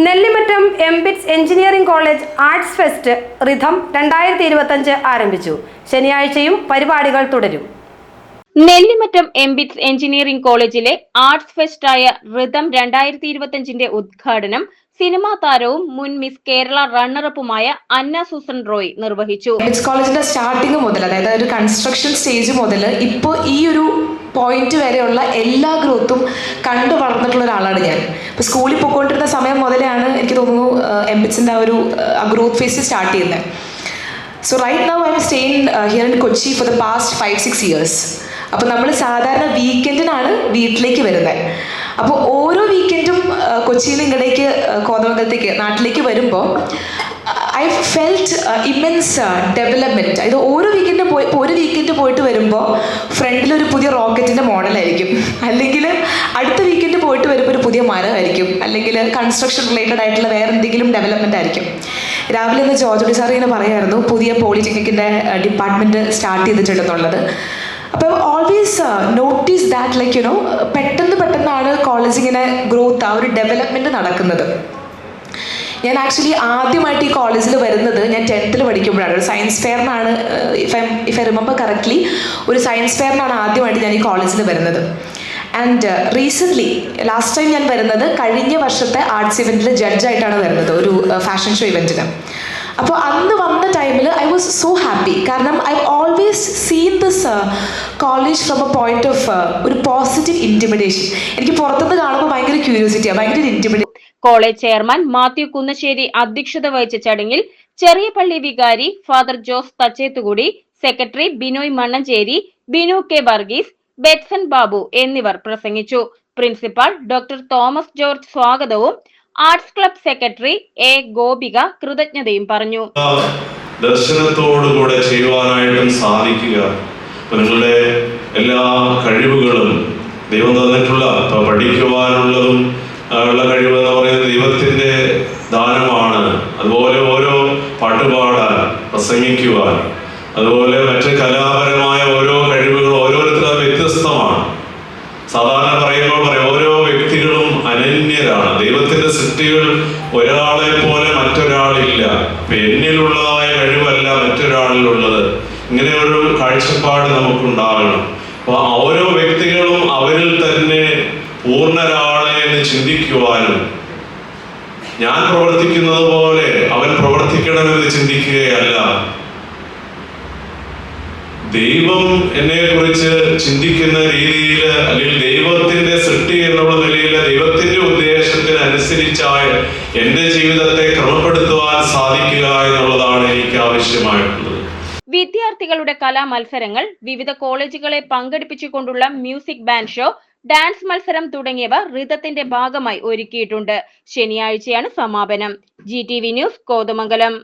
Nellimattam MBITS engineering college arts fest rhythm 2025 ആരംഭിച്ചു. ശനിയാഴ്ചയും പരിപാടികൾ തുടരും. നെല്ലിമറ്റം എംബിറ്റ്സ് എഞ്ചിനീയറിംഗ് കോളേജിലെ ആർട്സ് ഫെസ്റ്റായ റിഥം 2025 ഉദ്ഘാടനം സിനിമാ താരവും മുൻ മിസ് കേരള റണ്ണറപ്പുമായ അന്ന സൂസൻ റോയ് നിർവഹിച്ചു. എംബിറ്റ്സ് കോളേജിന്റെ സ്റ്റാർട്ടിംഗ് മുതൽ, അതായത് ഒരു കൺസ്ട്രക്ഷൻ സ്റ്റേജ് മുതൽ ഇപ്പോൾ ഈ ഒരു പോയിന്റ് വരെയുള്ള എല്ലാ ഗ്രോത്തും കണ്ടു വളർന്നിട്ടുള്ള ഒരാളാണ് ഞാൻ. ഇപ്പോൾ സ്കൂളിൽ പോയിക്കൊണ്ടിരുന്ന സമയം മുതലെയാണ് എനിക്ക് തോന്നുന്നു എംബിറ്റ്സിൻ്റെ ഒരു ഗ്രോത്ത് ഫേസ് സ്റ്റാർട്ട് ചെയ്യുന്നത്. So right now I am staying here in Kochi for the past 5-6 years. അപ്പോൾ നമ്മൾ സാധാരണ വീക്കെൻഡിനാണ് വീട്ടിലേക്ക് വരുന്നത്. അപ്പോൾ ഓരോ വീക്കെൻഡും കൊച്ചിയിൽ ഇങ്ങടേക്ക് കോതമംഗലത്തേക്ക് നാട്ടിലേക്ക് വരുമ്പോൾ ഐ ഫെൽറ്റ് ഇമെൻസ് ഡെവലപ്മെൻറ്റ്. ഇത് ഓരോ വീക്കെൻഡ് പോയിട്ട് വരുമ്പോൾ ഫ്രണ്ടിലൊരു പുതിയ റോക്കറ്റിൻ്റെ മോഡലായിരിക്കും, അല്ലെങ്കിൽ അടുത്ത വീക്കെൻഡ് പോയിട്ട് വരുമ്പോൾ ഒരു പുതിയ മരമായിരിക്കും, അല്ലെങ്കിൽ കൺസ്ട്രക്ഷൻ റിലേറ്റഡ് ആയിട്ടുള്ള വേറെ എന്തെങ്കിലും ഡെവലപ്മെൻ്റ് ആയിരിക്കും. രാവിലെ ഒന്ന് ജോർജ് സാർ ഇങ്ങനെ പറയായിരുന്നു പുതിയ പോളിടെക്നിക്കിൻ്റെ ഡിപ്പാർട്ട്മെൻറ്റ് സ്റ്റാർട്ട് ചെയ്തിട്ടുണ്ടെന്നുള്ളത്. അപ്പോൾ always notice that like you know പെട്ടെന്നാണ് കോളേജ് ഇങ്ങനെ ഗ്രോത്ത്, ആ ഒരു ഡെവലപ്മെൻറ്റ് നടക്കുന്നത്. ഞാൻ ആക്ച്വലി ആദ്യമായിട്ട് ഈ കോളേജിൽ വരുന്നത് ഞാൻ 10th പഠിക്കുമ്പോഴാണ്. ഒരു സയൻസ് ഫെയറിനാണ്, ഇഫ് ഐ റിമെമ്പർ കറക്റ്റ്ലി, ഒരു സയൻസ് ഫെയറിനാണ് ആദ്യമായിട്ട് ഞാൻ ഈ കോളേജിൽ വരുന്നത്. ആൻഡ് റീസെൻ്റ്ലി ലാസ്റ്റ് ടൈം ഞാൻ വരുന്നത് കഴിഞ്ഞ വർഷത്തെ ആർട്സ് ഇവൻറ്റിൽ ജഡ്ജായിട്ടാണ് വരുന്നത്, ഒരു ഫാഷൻ ഷോ ഇവൻറ്റിന്. അപ്പോൾ അന്ന് വന്ന ടൈമിൽ ഐ വാസ് സോ ഹാപ്പി, കാരണം I always seen this college from a point of ഒരു പോസിറ്റീവ് ഇൻറ്റിമിഡേഷൻ. എനിക്ക് പുറത്തുനിന്ന് കാണുമ്പോൾ ഭയങ്കര ക്യൂരിയോസിറ്റിയാണ്, ഭയങ്കര intimidation. College chairman Mathew Kunnassery അധ്യക്ഷത വഹിച്ച ചടങ്ങിൽ ചെറിയ പള്ളി വികാരി father Jose Thachethukudy, secretary Binoy Mannancherry, Binu K Varghese, Betson Babu എന്നിവർ പ്രസംഗിച്ചു. പ്രിൻസിപ്പൽ ഡോക്ടർ തോമസ് ജോർജ് സ്വാഗതവും arts club secretary A Gopika കൃതജ്ഞതയും പറഞ്ഞു. ദർശനത്തോടുകൂടെ ചെയ്യുവാനായിട്ടും സാധിക്കുക, നിങ്ങളുടെ എല്ലാ കഴിവുകളും ദൈവം തന്നിട്ടുള്ള പഠിക്കുവാനുള്ളതും ഉള്ള കഴിവ് എന്ന് പറയുന്നത് ദൈവത്തിന്റെ ദാനമാണ്. അതുപോലെ ഓരോ പാട്ടുപാടാൻ, പ്രസംഗിക്കുവാൻ, അതുപോലെ മറ്റ് കലാപരമായ ഓരോ കഴിവുകൾ ഓരോരുത്തരും വ്യത്യസ്തമാണ്. സാധാരണ പറയുമ്പോൾ ഓരോ വ്യക്തികളും അനന്യരാണ്. ദൈവത്തിന്റെ സൃഷ്ടികൾ ഒരാളെ പോലെ മറ്റൊരാളില്ല. എന്നിലുള്ളതായ കഴിവല്ല മറ്റൊരാളിലുള്ളത്. ഇങ്ങനെ ഒരു കാഴ്ചപ്പാട് നമുക്കുണ്ടാകണം. അപ്പൊ ഓരോ വ്യക്തികളും അവരിൽ തന്നെ പൂർണ്ണരാണ് എന്ന് ചിന്തിക്കുവാനും, ഞാൻ പ്രവർത്തിക്കുന്നത് പോലെ അവൻ പ്രവർത്തിക്കണമെന്ന് ചിന്തിക്കുകയല്ല, ദൈവം എന്നെ കുറിച്ച് ചിന്തിക്കുന്ന രീതിയിൽ, അല്ലെങ്കിൽ ദൈവത്തിന്റെ സൃഷ്ടി എന്നുള്ള നിലയിൽ ദൈവത്തിന്റെ ഉദ്ദേശത്തിനനുസരിച്ചായി എന്റെ ജീവിതത്തെ ക്രമപ്പെടുത്തുവാൻ സാധിക്കുക എന്നുള്ളതാണ് എനിക്ക് ആവശ്യമായിട്ടുള്ളത്. വിദ്യാർത്ഥികളുടെ കലാമത്സരങ്ങൾ, വിവിധ കോളേജുകളെ പങ്കെടുപ്പിച്ചുകൊണ്ടുള്ള മ്യൂസിക് ബാൻഡ് ഷോ, ഡാൻസ് മത്സരം തുടങ്ങിയവ റിഥത്തിന്റെ ഭാഗമായി ഒരുക്കിയിട്ടുണ്ട്. ശനിയാഴ്ചയാണ് സമാപനം. GTV news, Kothamangalam.